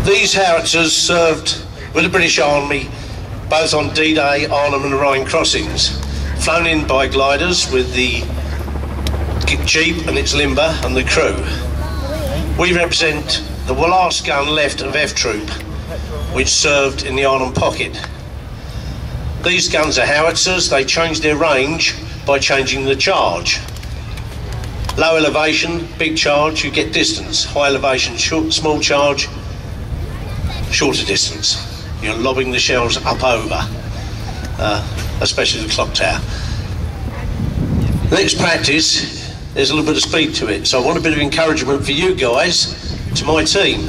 These howitzers served with the British Army both on D-Day, Arnhem and Rhine crossings, flown in by gliders with the Jeep and its limber and the crew. We represent the last gun left of F Troop, which served in the Arnhem pocket. These guns are howitzers. They change their range by changing the charge. Low elevation, big charge, you get distance. High elevation, small charge, shorter distance. You're lobbing the shells up over, especially the clock tower. The next practice, there's a little bit of speed to it, so I want a bit of encouragement for you guys, to my team.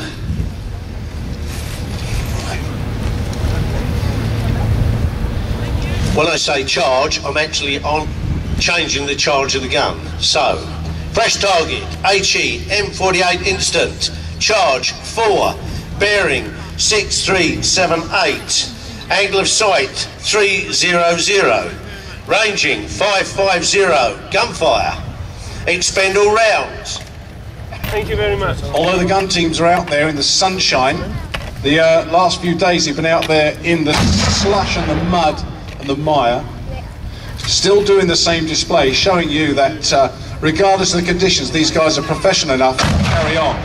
When I say charge, I'm actually changing the charge of the gun. So, fresh target, HE, M48 instant, charge 4, bearing 6378, angle of sight 300, ranging 550, gunfire, expend all rounds. Thank you very much. Although the gun teams are out there in the sunshine, the last few days they've been out there in the slush and the mud and the mire, still doing the same display, showing you that regardless of the conditions, these guys are professional enough to carry on.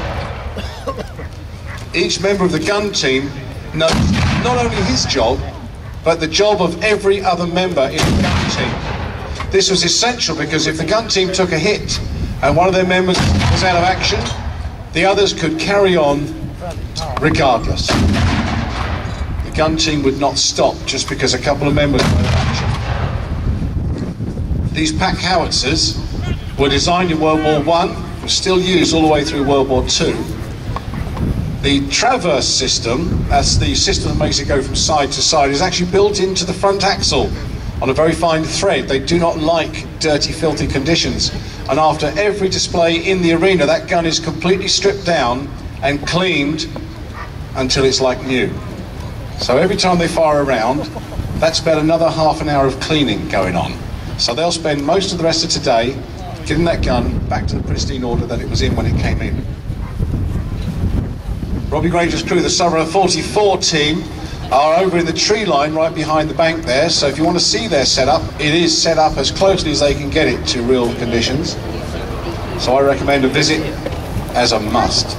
Each member of the gun team knows not only his job, but the job of every other member in the gun team. This was essential because if the gun team took a hit and one of their members was out of action, the others could carry on regardless. The gun team would not stop just because a couple of members were out of action. These Pack Howitzers were designed in World War I, were still used all the way through World War II. The traverse system, that's the system that makes it go from side to side, is actually built into the front axle on a very fine thread. They do not like dirty, filthy conditions. And after every display in the arena, that gun is completely stripped down and cleaned until it's like new. So every time they fire a round, that's about another half an hour of cleaning going on. So they'll spend most of the rest of today getting that gun back to the pristine order that it was in when it came in. Robbie Granger's crew, the Summer 44 team, are over in the tree line right behind the bank there, so if you want to see their setup, it is set up as closely as they can get it to real conditions. So I recommend a visit as a must.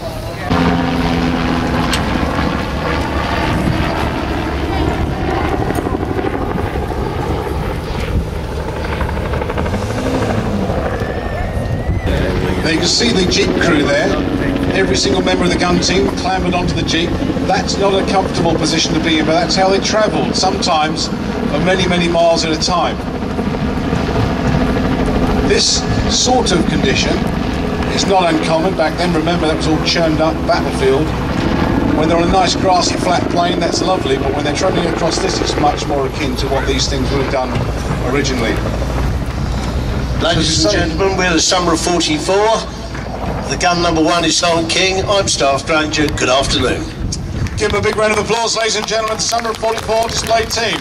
Now you can see the Jeep crew there. Every single member of the gun team clambered onto the Jeep. That's not a comfortable position to be in, but that's how they travelled, sometimes for many, many miles at a time. This sort of condition is not uncommon. Back then, remember, that was all churned up battlefield. When they're on a nice grassy flat plain, that's lovely, but when they're travelling across this, it's much more akin to what these things would have done originally. Ladies and gentlemen, we're the Summer of 44. The gun number 1 is Silent King. I'm Staff Ranger. Good afternoon. Give them a big round of applause, ladies and gentlemen, the Summer of 44 display team.